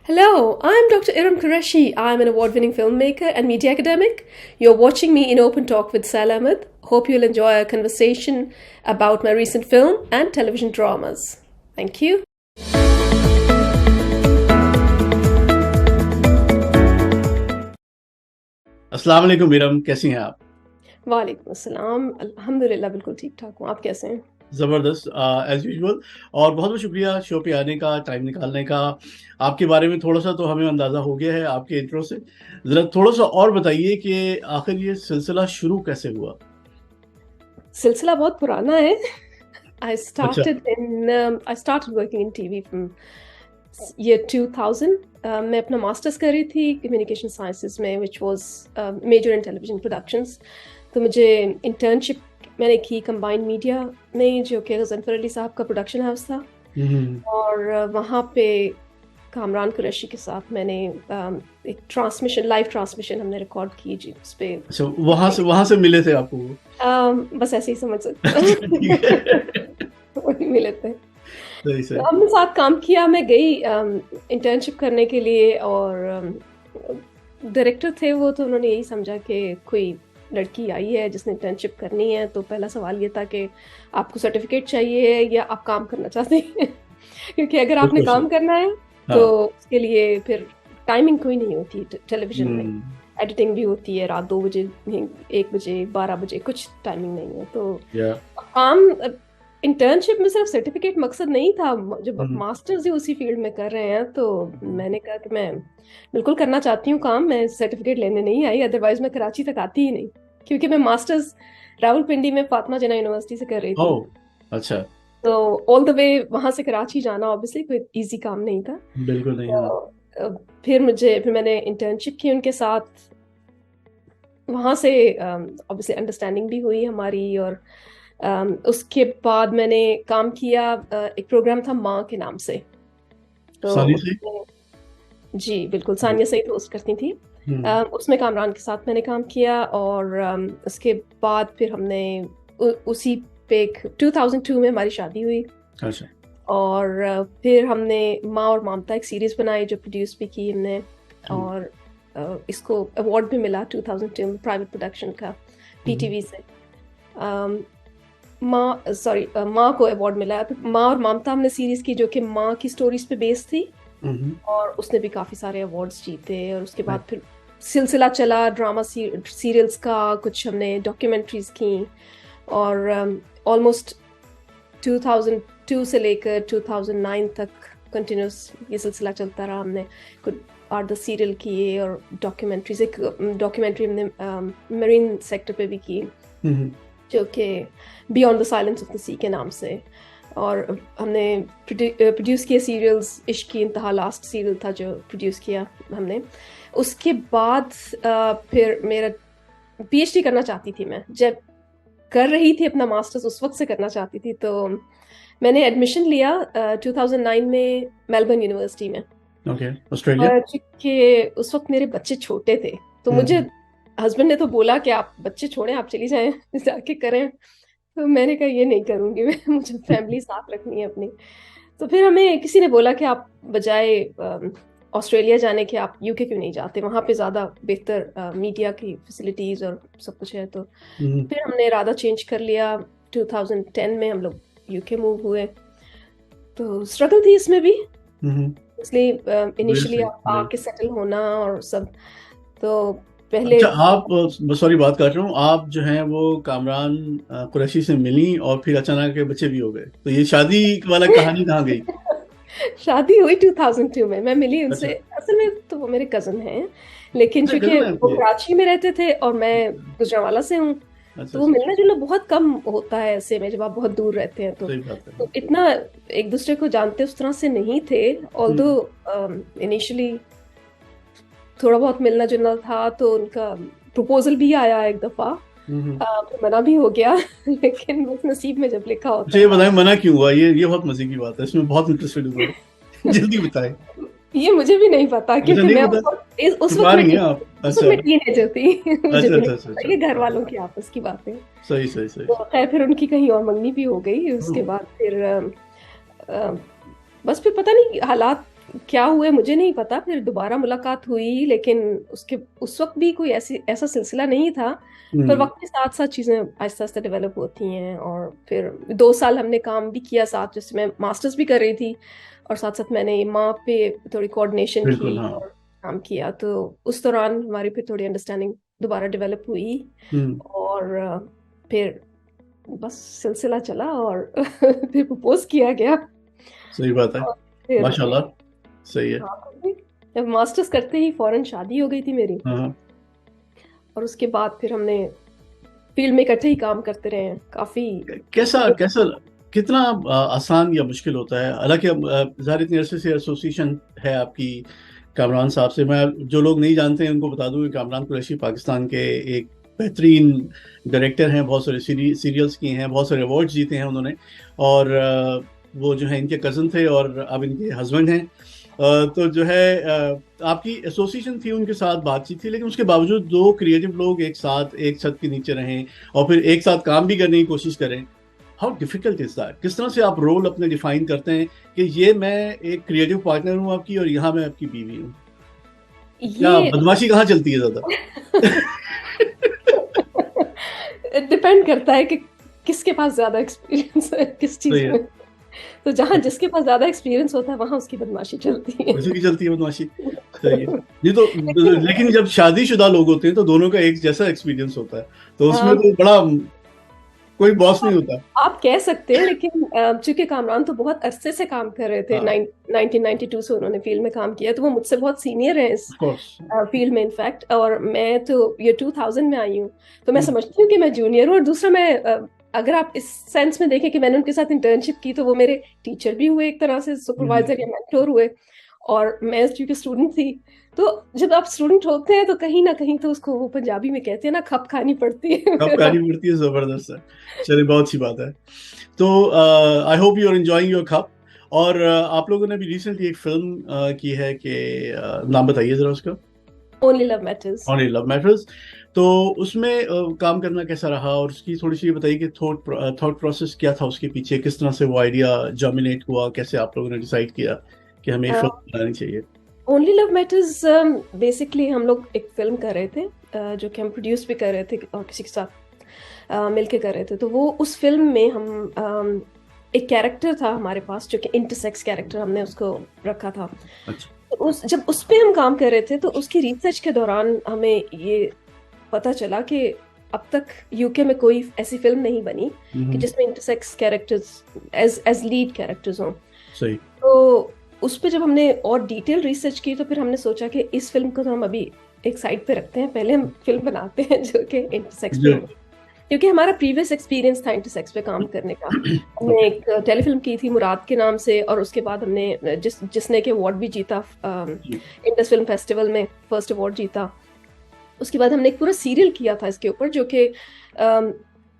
Hello, I'm Dr. Iram Qureshi. I'm an award winning filmmaker and media academic. You're watching me in Open Talk with Sal Ahmed. Hope you'll enjoy our conversation about my recent film and television dramas. Thank you. अस्सलाम वालेकुम इरम, कैसी हैं आप? वालेकुम अस्सलाम। अल्हम्दुलिल्लाह बिल्कुल ठीक ठाक हूँ। आप कैसे हैं? ज़बरदस्त एज़ यूजुअल। और बहुत बहुत शुक्रिया शो पे आने का, टाइम निकालने का। आपके बारे में थोड़ा सा तो हमें अंदाज़ा हो गया है आपके इंट्रो से। ज़रा थोड़ा सा और बताइए कि आखिर ये सिलसिला शुरू कैसे हुआ? सिलसिला बहुत पुराना है। I अच्छा। started working in TV from year 2000. मैं अपना मास्टर्स कर रही थी कम्युनिकेशन साइंसेज में, which was major in television productions. तो मुझे इंटर्नशिप मैंने की कंबाइंड मीडिया में, जो कि गज़नफ़र अली साहब का प्रोडक्शन हाउस था। और वहाँ पे कामरान कुरैशी के साथ मैंने एक लाइव ट्रांसमिशन हमने रिकॉर्ड की जी उस पे। अच्छा, वहाँ से मिले थे आपको वो? बस ऐसे ही समझ सकते अच्छा, ठीक है। वही मिले थे। सही तो सही। हमने साथ काम किया। मैं गई इंटर्नशिप करने के लिए, और डायरेक्टर थे वो, तो उन्होंने यही समझा कि कोई लड़की आई है जिसने इंटर्नशिप करनी है, तो पहला सवाल ये था कि आपको सर्टिफिकेट चाहिए या आप काम करना चाहते हैं। क्योंकि अगर आपने बिल्कुल काम सही। करना है तो हाँ। उसके लिए फिर टाइमिंग कोई नहीं होती टेलीविजन में। हम्म। एडिटिंग भी होती है रात 2 बजे, 1 बजे, 12 बजे, कुछ टाइमिंग नहीं है। तो या। काम इंटर्नशिप में सिर्फ सर्टिफिकेट मकसद नहीं था। जब हम्म। मास्टर्स ही उसी फील्ड में कर रहे हैं, तो मैंने कहा कि मैं बिल्कुल करना चाहती हूँ काम। मैं सर्टिफिकेट लेने नहीं आई, अदरवाइज मैं कराची तक आती ही नहीं, क्योंकि मैं मास्टर्स रावलपिंडी में फातिमा जिन्ना यूनिवर्सिटी से कर रही थी। ओह, अच्छा। तो ऑल द वे वहां से कराची जाना ऑब्वियसली कोई इजी काम नहीं था। बिल्कुल नहीं, हाँ। तो फिर मैंने इंटर्नशिप की उनके साथ। वहां से ऑब्वियसली अंडरस्टैंडिंग भी हुई हमारी। और उसके बाद मैंने काम किया, एक प्रोग्राम था माँ के नाम से। तो सानी से। उसमें जी बिल्कुल सानिया सईद होस्ट करती थी। हम्म। उसमें कामरान के साथ मैंने काम किया। और उसके बाद फिर हमने उसी पे 2002 में हमारी शादी हुई। अच्छा। और फिर हमने माँ और ममता एक सीरीज बनाई जो प्रोड्यूस भी की हमने। हम्म। और इसको अवार्ड भी मिला 2002 में प्राइवेट प्रोडक्शन का, पीटीवी से। अम, माँ को अवार्ड मिला। तो माँ और ममता हमने सीरीज की जो कि माँ की स्टोरीज पे बेस्ड थी, हम्म। और उसने भी काफी सारे अवार्ड्स जीते। और उसके बाद फिर सिलसिला चला ड्रामा सीरियल्स का, कुछ हमने डॉक्यूमेंट्रीज की। और ऑलमोस्ट 2002 से लेकर 2009 तक कंटिन्यूस ये सिलसिला चलता रहा। हमने कुछ 8-10 सीरियल किए और डॉक्यूमेंट्रीज। एक डॉक्यूमेंट्री हमने मरीन सेक्टर पे भी की, हम्म। जो कि beyond the silence of the sea के नाम से। और हमने प्रोड्यूस किए सीरियल्स। इश्क की इंतहा लास्ट सीरियल था जो प्रोड्यूस किया हमने। उसके बाद फिर मेरा पीएचडी करना चाहती थी मैं। जब कर रही थी अपना मास्टर्स, उस वक्त से करना चाहती थी। तो मैंने एडमिशन लिया 2009 में मेलबर्न यूनिवर्सिटी में। Okay, Australia. और चूंकि उस वक्त मेरे बच्चे छोटे थे, तो मुझे हस्बैंड ने तो बोला कि आप बच्चे छोड़ें, आप चली जाएं, जाके करें। तो मैंने कहा ये नहीं करूंगी मैं, मुझे फैमिली साथ रखनी है अपनी। तो फिर हमें किसी ने बोला कि आप बजाय ऑस्ट्रेलिया जाने के आप यूके क्यों नहीं जाते, वहाँ पे ज़्यादा बेहतर मीडिया की फैसिलिटीज़ और सब कुछ है। तो फिर हमने इरादा चेंज कर लिया। 2010 में हम लोग यूके मूव हुए। तो स्ट्रगल थी इसमें भी, इसलिए इनिशियली आके सेटल होना और सब। तो पहले अच्छा, आप सॉरी बात कर रहा हूँ, आप जो हैं वो कामरान कुरैशी से मिली और फिर अचानक के बच्चे भी हो गए, तो ये शादी वाला कहानी कहाँ गई? शादी हुई 2002 में। मैं मिली अच्छा। उनसे, असल में तो वो मेरे कजन हैं, लेकिन अच्छा, चूंकि कजन है वो आपके? कराची में रहते थे और मैं गुजरांवाला से हूँ, अच्छा तो वो अच्छा। मिलना जुलना बहुत कम होता है ऐसे में, जब आप बहुत दूर रहते हैं। सही बात है। तो इतना एक दूसरे को जानते उस तरह से नहीं थे। ऑल्दो इनिशियली थोड़ा बहुत मिलना जुलना था। तो उनका प्रपोजल भी आया एक दफा, फिर मना भी हो गया। लेकिन बस नसीब में जब लिखा अच्छा, होता ये है। बताएं मना क्यों हुआ? ये बहुत मजे की बात है, इसमें बहुत इंटरेस्टेड हुआ है। जल्दी बताएं। ये मुझे भी नहीं पता, अच्छा, क्योंकि नहीं मैं पता? उस वक्त छुपा रही हैं आप? अच्छा मैं टीनेजर थी। मुझे अच्छा भी नहीं अच्छा अच्छा पता, अच्छा। ये घर हाँ, वालों की आपस की बातें। सही सही सही तो खैर फिर उनकी कहीं और मंगनी भी हो गई। उसके सही। बाद फिर अ, बस फिर पता नहीं हालात क्या हुआ मुझे नहीं पता, फिर दोबारा मुलाकात हुई, लेकिन उसके उस वक्त भी कोई ऐसा सिलसिला नहीं था। पर वक्त के साथ साथ चीज़ें आहिस्ता आहिस्ता डेवलप होती हैं, और फिर 2 साल हमने काम भी किया साथ, जैसे मैं मास्टर्स भी कर रही थी और साथ साथ मैंने माँ पे थोड़ी कोऑर्डिनेशन बिल्कुल, की हाँ। और काम किया। तो उस दौरान हमारी फिर थोड़ी अंडरस्टैंडिंग दोबारा डेवलप हुई, और फिर बस सिलसिला चला और फिर प्रपोज किया गया। सही बात है। और फिर माशाल्लाह, सही है। हाँ, जब मास्टर्स करते ही फौरन शादी हो गई थी मेरी, हाँ, हाँ। और उसके बाद फिर हमने फील्ड में इकट्ठे ही काम करते रहे हैं काफी। कैसा कैसा कितना आसान या मुश्किल होता है? हालांकि ज़ाहिर इतने अरसे से एसोसिएशन है आपकी कामरान साहब से। मैं, जो लोग नहीं जानते हैं उनको बता दूं कि कामरान कुरैशी पाकिस्तान के एक बेहतरीन डायरेक्टर हैं, बहुत सारे सीरियल्स किए हैं, बहुत सारे अवार्ड्स जीते हैं उन्होंने। और वो जो है इनके कज़न थे और अब इनके हस्बैंड हैं। तो जो है आपकी एसोसिएशन थी, उनके साथ बातचीत थी, लेकिन उसके बावजूद दो क्रिएटिव लोग एक साथ एक छत के नीचे रहें और फिर एक साथ काम भी करने की कोशिश करें। How difficult is that? किस तरह से आप रोल अपने डिफाइन करते हैं कि ये मैं एक क्रिएटिव पार्टनर हूँ आपकी और यहाँ मैं आपकी बीवी हूँ? क्या ये बदमाशी कहाँ चलती है ज्यादा? डिपेंड करता है कि किसके पास ज्यादा एक्सपीरियंस है किस सही चीज है। में। तो जहाँ जिसके पास ज्यादा एक्सपीरियंस होता है वहां उसकी बदमाशी चलती है। वैसे की चलती है बदमाशी। सही है। ये तो, लेकिन जब शादीशुदा लोग होते हैं तो दोनों का एक जैसा एक्सपीरियंस होता है, तो उसमें हाँ, तो बड़ा कोई बॉस नहीं होता। आप कह सकते हैं, लेकिन चूंकि कामरान तो बहुत अरसे से काम कर रहे थे, हाँ, 1992 से उन्होंने फील्ड में काम किया, तो वो मुझसे बहुत सीनियर हैं इस ऑफ कोर्स। फील्ड में इनफैक्ट। और मैं तो ये 2000 में आई हूँ, तो मैं समझती हूँ कि मैं जूनियर हूँ। और दूसरा, मैं अगर आप इस सेंस में देखें कि मैंने उनके साथ इंटर्नशिप की, तो वो मेरे टीचर भी हुए, एक तरह से सुपरवाइजर या मेंटोर हुए, और मैं क्योंकि स्टूडेंट थी। तो जब आप स्टूडेंट होते हैं तो कहीं ना कहीं तो उसको वो पंजाबी में कहते हैं ना, खप खानी पड़ती है। कब खानी पड़ती है, जबरदस्त है। चलिए, बहुत सी बात है। तो I hope you are enjoying your cup. और आप लोगों ने भी रिसेंटली एक फिल्म की है कि नाम बताइए जरा उसका। Only love matters. Only love matters. तो उसमें काम करना कैसा रहा, और उसकी थोड़ी सी बताइए कि थॉट प्रोसेस क्या था उसके पीछे, किस तरह से वो आइडिया जर्मिनेट हुआ, कैसे आप लोगों ने डिसाइड किया कि हमें फिल्म बनानी चाहिए? ओनली लव मैटर्स बेसिकली हम लोग एक फिल्म कर रहे थे, जो कि हम प्रोड्यूस भी कर रहे थे और किसी के साथ मिलके कर रहे थे। तो वो उस फिल्म में हम एक कैरेक्टर था हमारे पास, जो कि इंटरसेक्स कैरेक्टर हमने उसको रखा था। अच्छा। तो जब उस पे हम काम कर रहे थे, तो उसकी रिसर्च के दौरान हमें ये पता चला कि अब तक यूके में कोई ऐसी फिल्म नहीं बनी कि जिसमें intersex characters as lead characters हों। सही। तो उस पे जब हमने और डिटेल रिसर्च की, तो फिर हमने सोचा कि इस फिल्म को तो हम अभी एक साइड पे रखते हैं, पहले हम फिल्म बनाते हैं जो कि इंटरसेक्स पे जो होगी, क्योंकि हमारा प्रीवियस एक्सपीरियंस था इंटरसेक्स पे काम करने का। हमने एक टेलीफिल्म की थी मुराद के नाम से, और उसके बाद हमने जिसने के अवार्ड भी जीता, इंडस फिल्म फेस्टिवल में फर्स्ट अवार्ड जीता। उसके बाद हमने एक पूरा सीरियल किया था इसके ऊपर, जो कि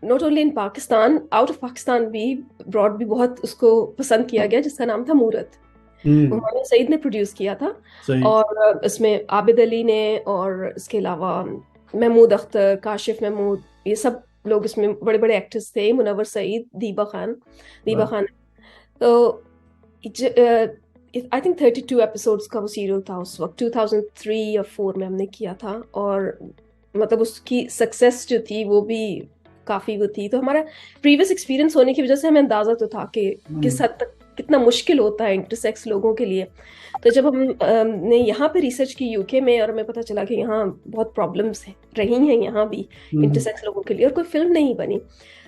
not only in Pakistan, out of Pakistan भी, ब्रॉड भी बहुत उसको पसंद किया गया, जिसका नाम था मूरत। वो मोहम्मद सईद ने प्रोड्यूस किया था। सही। और इसमें आबिद अली ने, और इसके अलावा महमूद अख्तर, काशिफ महमूद, ये सब लोग इसमें बड़े बड़े एक्टर्स थे, मुनव्वर सईद, दीबा खान। तो आई थिंक 32 एपिसोड्स का वो सीरियल था उस वक्त, 2003 या 4 में हमने किया था। और मतलब उसकी सक्सेस जो थी वो भी काफी वो थी। तो हमारा प्रीवियस एक्सपीरियंस होने की वजह से हमें अंदाजा तो था कि किस हद तक कितना मुश्किल होता है इंटरसेक्स लोगों के लिए। तो जब हम ने यहाँ पे रिसर्च की यूके में, और हमें पता चला कि यहाँ बहुत प्रॉब्लम्स रही हैं यहाँ भी इंटरसेक्स लोगों के लिए, और कोई फिल्म नहीं बनी।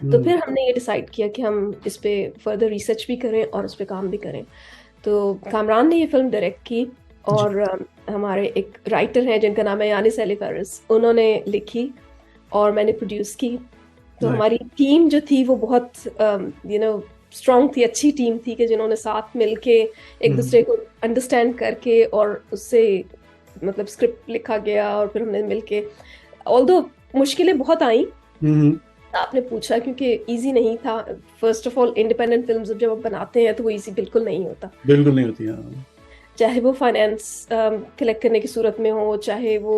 तो फिर हमने ये डिसाइड किया कि हम इस पे फर्दर रिसर्च भी करें और उस पे काम भी करें। तो कामरान ने ये फिल्म डायरेक्ट की, और हमारे एक राइटर हैं जिनका नाम है यानिस एली फेरिस, उन्होंने लिखी और मैंने प्रोड्यूस की। तो हमारी टीम जो थी वो बहुत स्ट्रॉन्ग थी, अच्छी टीम थी, कि जिन्होंने साथ मिलके एक दूसरे को अंडरस्टैंड करके, और उससे मतलब स्क्रिप्ट लिखा गया, और फिर हमने मिलके, ऑल्दो मुश्किलें बहुत आई, आपने पूछा, क्योंकि इजी नहीं था। First of all, independent films जब आप बनाते हैं तो वो इजी बिल्कुल नहीं होता, बिल्कुल नहीं होती। हाँ। चाहे वो फाइनेंस कलेक्ट करने की सूरत में हो, चाहे वो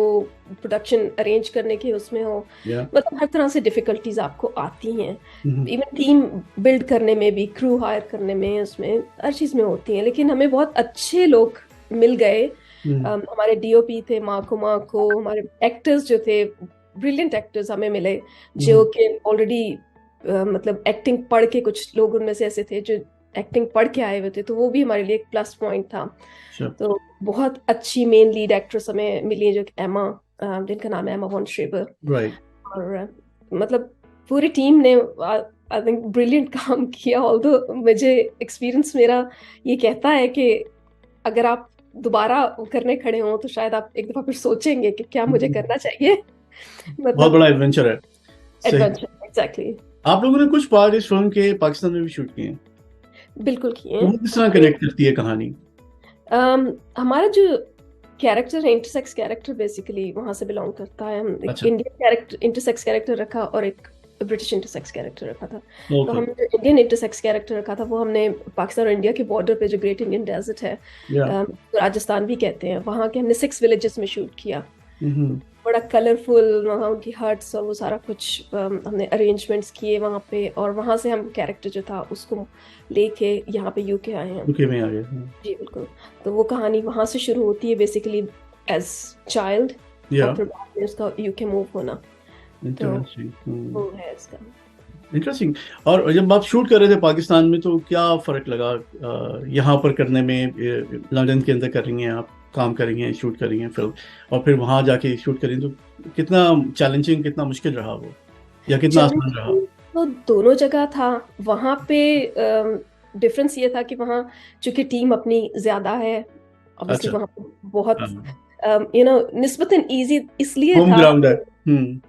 प्रोडक्शन अरेंज करने की उसमें हो, मतलब हर तरह से डिफिकल्टीज आपको आती हैं। इवन टीम बिल्ड करने में भी, क्रू हायर करने में, उसमें हर चीज़ में होती हैं। लेकिन हमें बहुत अच्छे लोग मिल गए। हम्म, हमारे डीओपी थे माको, हमारे एक्टर्स जो थे, ब्रिलियंट एक्टर्स हमें मिले, जो कि ऑलरेडी मतलब एक्टिंग पढ़ के, कुछ लोग उनमें से ऐसे थे जो एक्टिंग पढ़ के आए हुए थे, तो वो भी हमारे लिए एक प्लस पॉइंट था। sure, तो बहुत अच्छी मेन लीड एक्ट्रेस हमें मिली है, जो कि एमा, जिनका नाम है एमा वॉन श्रेबर। right, और मतलब पूरी टीम ने आई थिंक ब्रिलियंट काम किया। ऑल्दो मुझे एक्सपीरियंस मेरा ये कहता है कि अगर आप दोबारा करने खड़े हो तो शायद आप एक दफा फिर सोचेंगे कि क्या मुझे करना चाहिए। बहुत मतलब बड़ा एडवेंचर है। सही। Adventure, exactly. आप लोगों ने कुछ पार्ट इस फिल्म के पाकिस्तान में भी शूट किए हैं, बिल्कुल किए तो हैं वो किस तरह हमने। कनेक्ट करती है कहानी? हमारा जो कैरेक्टर है, इंटरसेक्स कैरेक्टर, बेसिकली वहां से बिलोंग करता है। हम एक अच्छा, इंडियन कैरेक्टर इंटरसेक्स कैरेक्टर रखा और एक ब्रिटिश इंटरसेक्स कैरेक्टर रखा था। तो ओके, हम जो इंडियन इंटरसेक्स कैरेक्टर रखा था वो हमने पाकिस्तान और इंडिया के बॉर्डर पे जो ग्रेट इंडियन डेजर्ट है, या, तो राजस्थान भी कहते हैं, वहाँ के हमने 6 विलेजेस में शूट किया। हम्म, बड़ा कलरफुल वहाँ उनकी हट्स और वो सारा कुछ हमने अरेंजमेंट्स किए वहाँ पे, और वहाँ से हम कैरेक्टर जो था उसको लेके यहाँ पे यूके आए हैं। यूके में आ गए, जी बिल्कुल। तो वो कहानी वहां से शुरू होती है बेसिकली एज चाइल्ड, और या, फिर बाद में उसका यूके मूव होना। तो इंटरेस्टिंग, वो है इसका। इंटरेस्टिंग। और जब आप शूट कर रहे थे पाकिस्तान में, तो क्या फर्क लगा यहाँ पर करने में? लंदन के अंदर कर रही हैं आप, काम कर रही हैं, शूट कर रही हैं फिल्म, और फिर वहां जाके शूट करें, तो कितना चैलेंजिंग, कितना मुश्किल रहा वो, या कितना आसान रहा? चैलेंजिंग तो दोनों जगह था। वहां पे डिफरेंस ये था कि वहाँ चूंकि टीम अपनी ज्यादा है, ऑब्वियसली अच्छा, वहाँ पे बहुत हाँ, निस्बतन इजी इसलिए होम था। ग्राउंड है। हम्म,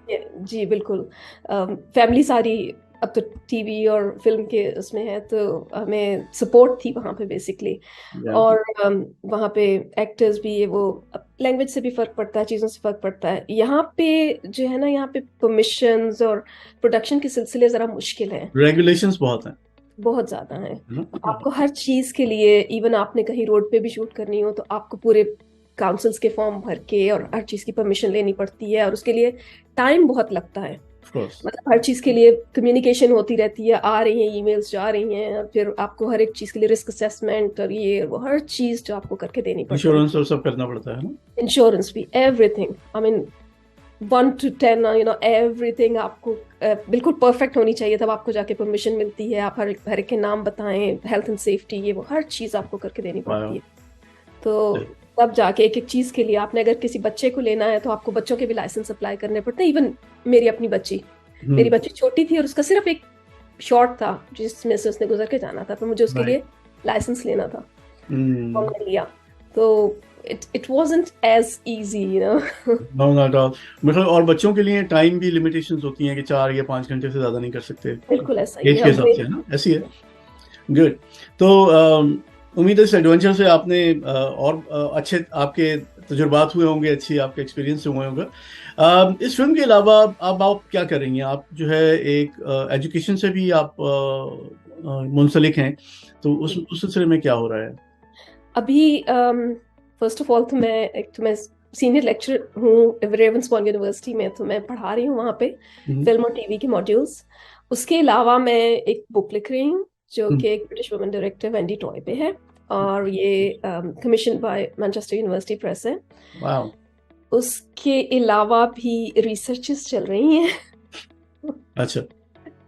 जी बिल्कुल। फैमिली सारी अब तो टीवी और फिल्म के उसमें है, तो हमें सपोर्ट थी वहाँ पे बेसिकली। या, और वहाँ पे एक्टर्स भी, ये वो लैंग्वेज से भी फर्क पड़ता है, चीज़ों से फर्क पड़ता है। यहाँ पे जो है ना, यहाँ पे परमिशंस और प्रोडक्शन के सिलसिले ज़रा मुश्किल है, रेगुलेशंस बहुत हैं, बहुत ज़्यादा है। है ना? आपको हर चीज़ के लिए, इवन आपने कहीं रोड पे भी शूट करनी हो तो आपको पूरे काउंसिल्स के फॉर्म भर के और हर चीज़ की परमिशन लेनी पड़ती है, और उसके लिए टाइम बहुत लगता है। ऑफ कोर्स, मतलब हर चीज के लिए कम्युनिकेशन होती रहती है, आ रही है ईमेल्स, जा रही हैं, और फिर आपको हर एक चीज के लिए रिस्क असेसमेंट और ये वो हर चीज जो आपको करके देनी पड़ती है। इंश्योरेंस और सब करना पड़ता है ना? इंश्योरेंस भी, everything, I mean 1 to 10, everything आपको बिल्कुल परफेक्ट होनी चाहिए, तब आपको जाके परमिशन मिलती है। आप हर एक के नाम बताएं, हेल्थ एंड सेफ्टी, ये वो हर चीज आपको करके देनी पड़ती वाह, है। तो तब जाके एक एक चीज के लिए, आपने अगर किसी बच्चे को लेना है तो आपको बच्चों के भी लाइसेंस अप्लाई करने पड़ते हैं। इवन मेरी अपनी बच्ची, मेरी बच्ची छोटी थी और उसका सिर्फ एक शॉट था जिसमें से उसने गुजर के जाना था, पर मुझे उसके राइट, लिए लाइसेंस लेना था, तो हम्म, हमने लिया। तो it wasn't as easy, no not all. मतलब, और बच्चों के लिए टाइम भी लिमिटेशंस होती हैं कि 4 या 5 घंटे से ज्यादा नहीं कर सकते, बिल्कुल ऐसा ही एज है। के अब हिसाब से, है ना? ऐसी है। गुड। तो उम्मीद है इस एडवेंचर से आपने और अच्छे आपके तजुर्बात हुए होंगे, अच्छी आपके एक्सपीरियंस हुए होंगे। इस फिल्म के अलावा अब आप क्या कर रही हैं? आप जो है एक एजुकेशन से भी आप मुंसलिक हैं, तो उस सिलसिले में क्या हो रहा है? अभी फर्स्ट ऑफ ऑल तो मैं सीनियर लेक्चरर हूँ रेवंसबॉर्न यूनिवर्सिटी में, तो मैं पढ़ा रही हूँ वहाँ पे हम्म, फिल्म और टीवी के मॉड्यूल्स। उसके अलावा मैं एक बुक लिख रही हूँ जो हम्म, कि एक British woman director Wendy toy पे है, और ये commission by Manchester university press है। वाह, उसके अलावा भी रिसर्चेस चल रही हैं। अच्छा। अब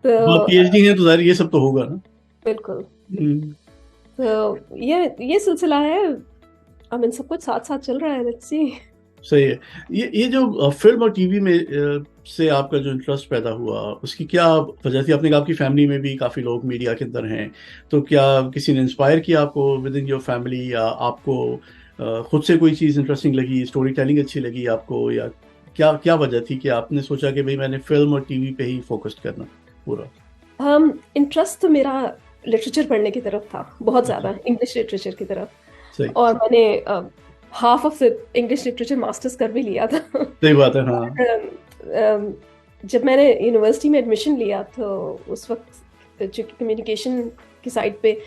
आप तो पीएचडी हैं, तो जाहिर ये सब तो होगा ना? बिल्कुल। हम्म, तो ये सिलसिला है, आई मीन सब कुछ साथ साथ चल रहा है, लेट्स सी। सही है। ये जो फिल्म और टीवी में से आपका जो इंटरेस्ट पैदा हुआ, उसकी क्या वजह थी? आपने कहा आपकी फैमिली में भी काफी लोग मीडिया के अंदर हैं, तो क्या किसी ने इंस्पायर किया आपको विद इन योर फैमिली, या आपको खुद से कोई चीज इंटरेस्टिंग लगी, स्टोरी टेलिंग अच्छी लगी आपको, या क्या क्या वजह थी कि आपने सोचा कि भाई मैंने फिल्म और टीवी पे ही फोकस करना पूरा? इंटरेस्ट तो मेरा लिटरेचर पढ़ने की तरफ था, बहुत अच्छा, ज़्यादा इंग्लिश लिटरेचर की तरफ। सही, और मैंने half of English literature masters कर भी लिया था। सही बात है, हाँ। और, जब मैंने यूनिवर्सिटी में एडमिशन लिया तो उस वक्त जो कम्युनिकेशन की साइड पे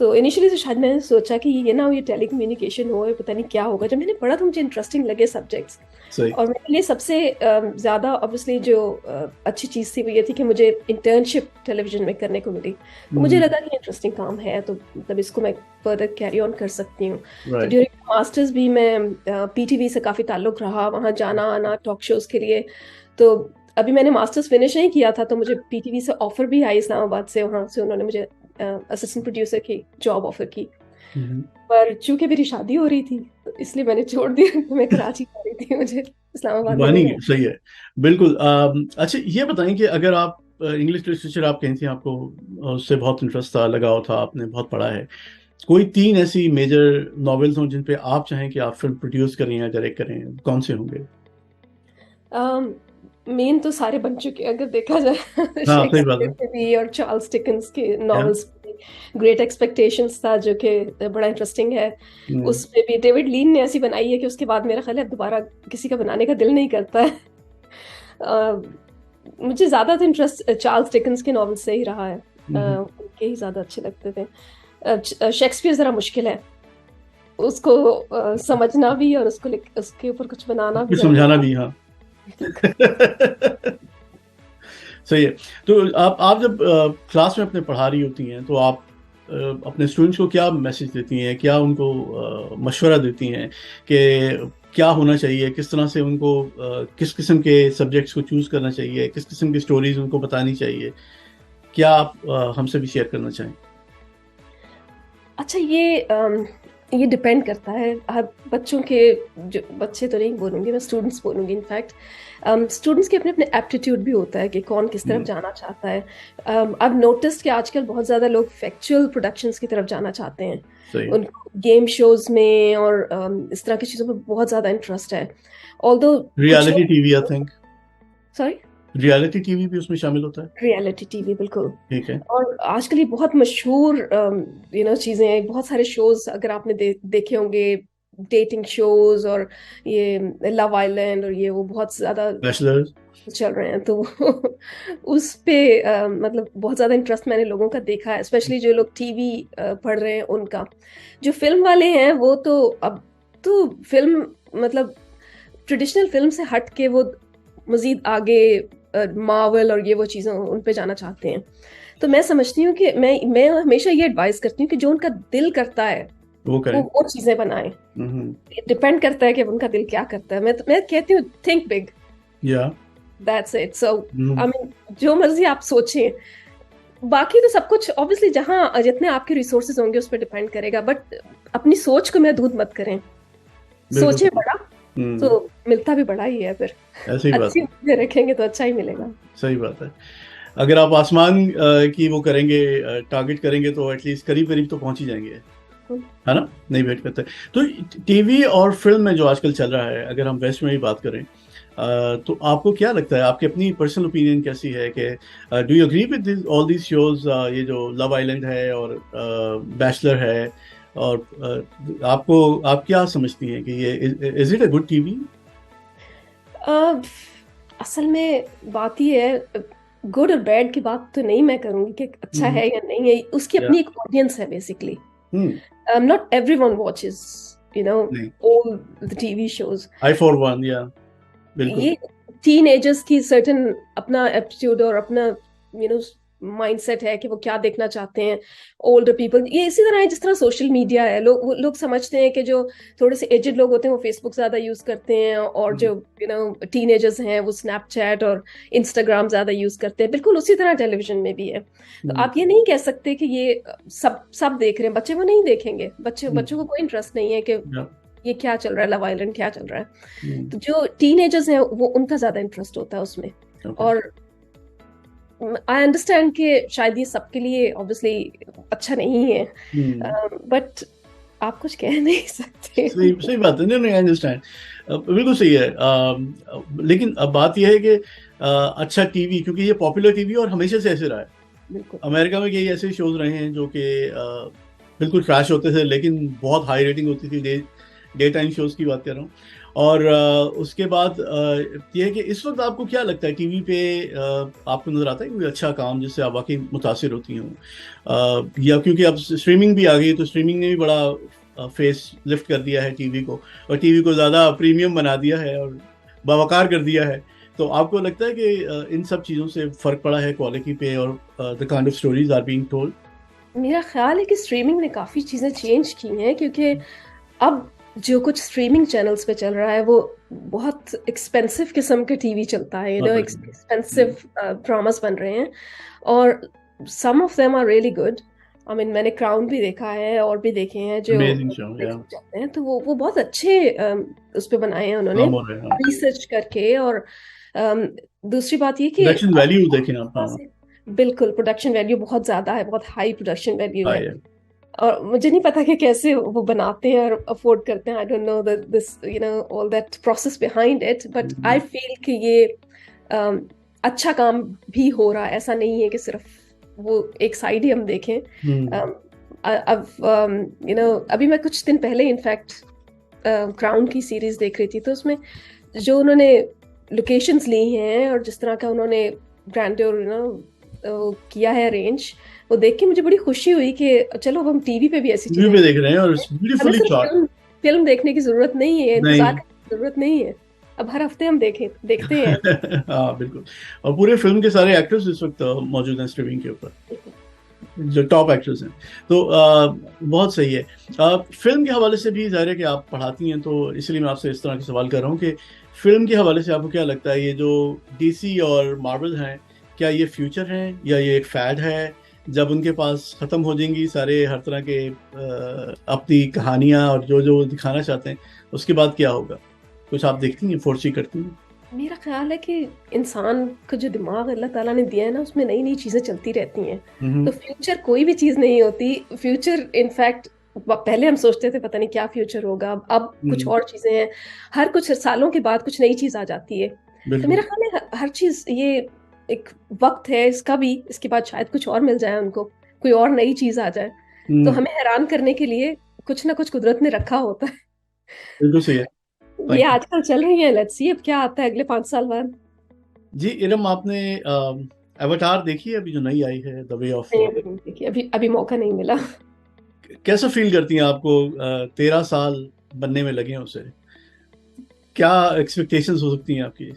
तो इनिशियली तो शायद मैंने सोचा कि ये ना ये टेलीकम्युनिकेशन हो, पता नहीं क्या होगा। जब मैंने पढ़ा तो मुझे इंटरेस्टिंग लगे सब्जेक्ट्स। सही। और मेरे लिए सबसे ज़्यादा ऑब्वियसली जो अच्छी चीज़ थी वो ये थी कि मुझे इंटर्नशिप टेलीविजन में करने को मिली। तो मुझे लगा कि इंटरेस्टिंग काम है, तो मतलब इसको मैं फर्दर कैरी ऑन कर सकती हूँ। तो राइट। ड्यूरिंग मास्टर्स भी मैं पीटीवी से काफ़ी ताल्लुक़ रहा, वहाँ जाना आना टॉक शोज़ के लिए। तो अभी मैंने मास्टर्स फिनिश नहीं किया था, तो मुझे पीटीवी से ऑफ़र भी आई इस्लामाबाद से, वहाँ से उन्होंने मुझे असिस्टेंट प्रोड्यूसर की जॉब ऑफर की। पर चूंकि मेरी शादी हो रही थी तो इसलिए मैंने छोड़ दिया। तो मैं कराची जा रही थी, मुझे इस्लामाबाद में बनी नहीं रहना। सही है। बिल्कुल। अच्छा ये बताएं कि अगर आप इंग्लिश लिटरेचर आप कहती हैं आपको उससे बहुत इंटरेस्ट था, लगाव था, आपने बहुत पढ़ा है, कोई 3 ऐसी मेजर नॉवेल्स हों जिन पे आप चाहें कि आप फिल्म प्रोड्यूस करें या डायरेक्ट करें, कौन से होंगे? मेन तो सारे बन चुके हैं अगर देखा जाए। हाँ सही बात शेक्सपियर है। के भी और चार्ल्स डिकेंस के क्या? नॉवेल्स भी। ग्रेट एक्सपेक्टेशंस था जो कि बड़ा इंटरेस्टिंग है। हम्म। उसमें भी डेविड लीन ने ऐसी बनाई है कि उसके बाद मेरा ख्याल है दोबारा किसी का बनाने का दिल नहीं करता है। अ, मुझे ज्यादा तो इंटरेस्ट चार्ल्स डिकेंस के नॉवेल से ही रहा है। हम्म। उनके ही ज्यादा अच्छे लगते थे। शेक्सपियर जरा मुश्किल है उसको समझना भी, और उसके ऊपर कुछ बनाना भी फिर जरा समझाना मुश्किल। भी, हाँ। सही है। तो आप जब क्लास में अपने पढ़ा रही होती हैं तो आप अपने स्टूडेंट्स को क्या मैसेज देती हैं, क्या उनको मशवरा देती हैं कि क्या होना चाहिए, किस तरह से उनको किस किस्म के सब्जेक्ट्स को चूज करना चाहिए, किस किस्म की स्टोरीज उनको बतानी चाहिए? क्या आप हमसे भी शेयर करना चाहें? अच्छा, ये डिपेंड करता है हर बच्चों के। जो बच्चे तो नहीं बोलूंगी मैं, स्टूडेंट्स बोलूंगी इनफैक्ट। स्टूडेंट्स के अपने अपने एप्टीट्यूड भी होता है कि कौन किस तरफ हम्म। जाना चाहता है। अब नोटिस कि आजकल बहुत ज़्यादा लोग फैक्चुअल प्रोडक्शंस की तरफ जाना चाहते हैं। सही है। उनको गेम शोज में और इस तरह की चीज़ों में बहुत ज़्यादा इंटरेस्ट है। ऑल्दो कुछ रियलिटी टीवी आई लोग, थिंक। सॉरी, रियलिटी टीवी भी उसमें शामिल होता है। रियलिटी टीवी बिल्कुल। ठीक है। और आजकल ये बहुत मशहूर चीजें हैं, बहुत सारे शोज अगर आपने देखे होंगे, डेटिंग शोज और ये लव आइलैंड और ये वो बहुत ज्यादा बैचलर्स। चल रहे हैं। तो उस पे मतलब बहुत ज्यादा इंटरेस्ट मैंने लोगों का देखा है, स्पेशली जो लोग टीवी पढ़ रहे हैं उनका। जो फिल्म वाले हैं वो तो अब तो फिल्म मतलब ट्रेडिशनल फिल्म से हट के वो मजीद आगे मार्वल और ये वो चीज़ें उन पे जाना चाहते हैं। तो मैं समझती हूँ कि मैं हमेशा ये एडवाइस करती हूँ कि जो उनका दिल करता है वो वो करें। वो चीज़ें बनाएं। हम्म। डिपेंड करता है कि उनका दिल क्या करता है। मैं कहती हूँ थिंक बिग, या। That's it. So I mean जो मर्जी आप सोचें, बाकी तो सब कुछ ऑब्वियसली जहाँ जितने आपके रिसोर्सेज होंगे उस पर डिपेंड करेगा, बट अपनी सोच को महदूद मत करें। बिल्कुल सोचे सही। बड़ा हम्म। तो मिलता भी बड़ा ही है फिर। ऐसी ही बात अच्छी है। उम्मीदें रखेंगे तो अच्छा ही मिलेगा। सही बात है। अगर आप आसमान की वो करेंगे, टारगेट करेंगे, तो एटलीस्ट करीब करीब तो पहुंच ही जाएंगे, है ना? नहीं वेट करते। तो टीवी और फिल्म में जो आजकल चल रहा है, अगर हम वेस्ट में ही बात करें, तो आपको क्या लगता है, आपकी अपनी पर्सनल ओपिनियन कैसी है कि do you agree with all these shows, ये जो लव आइलैंड है और बैचलर है, और आप क्या समझती हैं कि ये is it a good TV? अब असल में बात ये है, गुड और बैड की बात तो नहीं मैं करूंगी कि अच्छा है या नहीं है। उसकी या। अपनी एक ऑडियंस है basically. Hmm. Not everyone watches you know नहीं। All the TV shows. I for one, yeah. बिल्कुल। ये टीन की सर्टन अपना एप्टीट्यूड और अपना यू नो माइंडसेट है कि वो क्या देखना चाहते हैं। ओल्डर पीपल ये इसी तरह है जिस तरह सोशल मीडिया है। लोग समझते हैं कि जो थोड़े से एजेड लोग होते हैं वो फेसबुक ज्यादा यूज करते हैं, और जो टीनेजर्स हैं वो स्नैपचैट और इंस्टाग्राम ज्यादा यूज करते हैं। बिल्कुल उसी तरह टेलीविजन में भी है। तो आप ये नहीं कह सकते कि ये सब देख रहे हैं, बच्चे वो नहीं देखेंगे। बच्चों को कोई इंटरेस्ट नहीं है कि ये क्या चल रहा है, लव आइलैंड क्या चल रहा है। तो जो टीनेजर्स हैं वो उनका ज्यादा इंटरेस्ट होता है उसमें। और आई अंडरस्टैंड कि शायद ये सबके लिए ऑब्वियसली अच्छा नहीं है, बट आप कुछ कह नहीं सकते। सही सही बात है। नहीं नहीं, आई अंडरस्टैंड। बिल्कुल सही है। लेकिन अब बात यह है कि अच्छा टीवी, क्योंकि ये पॉपुलर टीवी और हमेशा से ऐसे रहा है। बिल्कुल अमेरिका में कई ऐसे शोज रहे हैं जो कि बिल्कुल ट्रैश होते थे, लेकिन बहुत हाई रेटिंग होती थी। डे टाइम शोज की बात कर रहा हूँ। और उसके बाद ये है कि इस वक्त आपको क्या लगता है टीवी पे आपको नजर आता है कोई अच्छा काम जिससे आप वाकई मुतासिर होती हूँ, या क्योंकि अब स्ट्रीमिंग भी आ गई तो स्ट्रीमिंग ने भी बड़ा फेस लिफ्ट कर दिया है टीवी को, और टीवी को ज़्यादा प्रीमियम बना दिया है और बावकार कर दिया है। तो आपको लगता है कि इन सब चीज़ों से फ़र्क पड़ा है क्वालिटी पे और the kind of stories are being told? मेरा ख्याल है कि स्ट्रीमिंग ने काफ़ी चीज़ें चेंज की हैं, क्योंकि अब जो कुछ स्ट्रीमिंग चैनल्स पे चल रहा है वो बहुत एक्सपेंसिव किस्म का टीवी चलता है, हाँ, एक्सपेंसिव ड्रामास बन रहे हैं, और some of them are really good. I mean मैंने क्राउन भी देखा है और भी देखे हैं जो अमेजिंग शो, या जाते हैं, तो वो बहुत अच्छे उस पे बनाए हैं उन्होंने, काम हो रहे हैं। रिसर्च करके। और um, दूसरी बात ये कि प्रोडक्शन वैल्यू देखें आप, हाँ, बिल्कुल प्रोडक्शन वैल्यू बहुत ज्यादा है, बहुत हाई प्रोडक्शन वैल्यू हाँ, है। और मुझे नहीं पता कि कैसे वो बनाते हैं और अफोर्ड करते हैं। I don't know this all that process behind it, but I feel कि ये अच्छा काम भी हो रहा है, ऐसा नहीं है कि सिर्फ वो एक साइड ही हम देखें। अब अभी मैं कुछ दिन पहले इनफैक्ट क्राउन की सीरीज देख रही थी, तो उसमें जो उन्होंने लोकेशंस ली हैं और जिस तरह का उन्होंने ग्रैंड्योर किया है अरेंज, वो देख के मुझे बड़ी खुशी हुई कि चलो अब हम टीवी पे भी ऐसी टीवी चीजें पे देख रहे हैं और हमें ब्यूटीफुली सिर्फ शॉट। फिल्म देखने की जरूरत नहीं है, इंतजार नहीं, करने की जरूरत नहीं है। अब हर हफ्ते हम देखते हैं। हाँ बिल्कुल। और पूरे फिल्म के सारे एक्टर्स इस वक्त मौजूद हैं स्ट्रीमिंग के ऊपर, जो टॉप एक्टर्स हैं। तो बहुत सही है। फिल्म के हवाले से भी जाहिर है कि आप पढ़ाती हैं, तो इसलिए मैं आपसे इस तरह के सवाल कर रहा हूँ कि फिल्म के हवाले से आपको क्या लगता है, ये जो डीसी और मार्वल हैं, क्या ये फ्यूचर है या ये एक फैड है? जब उनके पास ख़त्म हो जाएंगी सारे हर तरह के अपनी कहानियाँ और जो जो दिखाना चाहते हैं, उसके बाद क्या होगा? कुछ आप देखती हैं, फोर्सी करती हैं? मेरा ख्याल है कि इंसान का जो दिमाग अल्लाह ताला ने दिया है ना, उसमें नई नई चीजें चलती रहती हैं। तो फ्यूचर कोई भी चीज नहीं होती। फ्यूचर इनफैक्ट पहले हम सोचते थे पता नहीं क्या फ्यूचर होगा, अब कुछ और चीजें हैं। हर कुछ सालों के बाद कुछ नई चीज आ जाती है। तो मेरा बिल्कुल। ख्याल है हर चीज ये एक वक्त है इसका भी, इसके बाद शायद कुछ और मिल जाए उनको, कोई और नई चीज आ जाए। तो हमें हैरान करने के लिए कुछ ना कुछ कुदरत ने रखा होता है। बिल्कुल सही है। ये थैंक यू आजकल चल रही है, लेट्स सी अब क्या आता है अगले 5 साल बाद। जी। इरम, आपने एवटार देखी है अभी जो नई आई है, द वे ऑफ नहीं, वाटर? अभी नहीं देखी, अभी अभी मौका नहीं मिला। कैसा फील करती हैं? आपको 13 साल बनने में लगे हैं उसे, क्या एक्सपेक्टेशंस हो सकती हैं आपकी?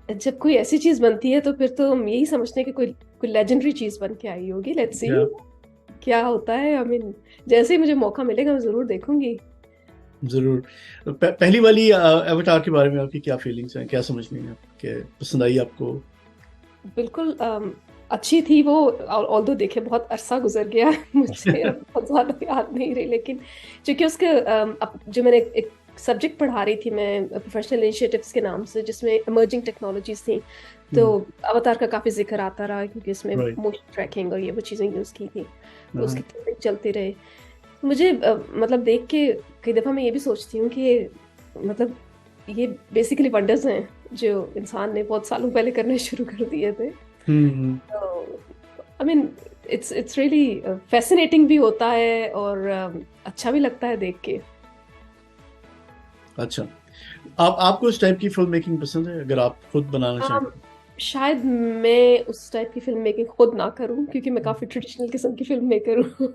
जब कोई ऐसी चीज बनती है तो फिर तो हम यही समझते हैं कि कोई कोई लेजेंडरी चीज बन के आई होगी। लेट्स सी क्या? क्या होता है। आई मीन जैसे ही मुझे मौका मिलेगा मैं जरूर देखूंगी। जरूर। पहली वाली एवटार के बारे में आपकी क्या फीलिंग्स हैं, क्या समझनी है, क्या पसंद आई आपको? बिल्कुल अच्छी थी वो। ऑल्दो देखे बहुत अरसा गुजर गया मुझे अब बहुत ज्यादा याद नहीं रही, लेकिन क्योंकि उसके जो मैंने एक सब्जेक्ट पढ़ा रही थी मैं प्रोफेशनल इनिशिएटिव्स के नाम से, जिसमें इमर्जिंग टेक्नोलॉजीज थी, तो अवतार का काफी जिक्र आता रहा क्योंकि इसमें राइट। मोशन ट्रैकिंग और ये वो चीजें यूज की थी, तो उसके topic चलते रहे। मुझे मतलब देख के कई दफा मैं ये भी सोचती हूँ कि मतलब ये बेसिकली वंडर्स हैं जो इंसान ने बहुत सालों पहले करने शुरू कर दिए थे। I mean it's really fascinating भी होता है और अच्छा भी लगता है देख के। अच्छा, आपको इस टाइप की फिल्म मेकिंग पसंद है, अगर आप खुद बनाना चाहें? शायद मैं उस टाइप की फिल्म मेकिंग खुद ना करूं क्योंकि मैं काफी ट्रेडिशनल किस्म की फिल्म मेकर हूँ।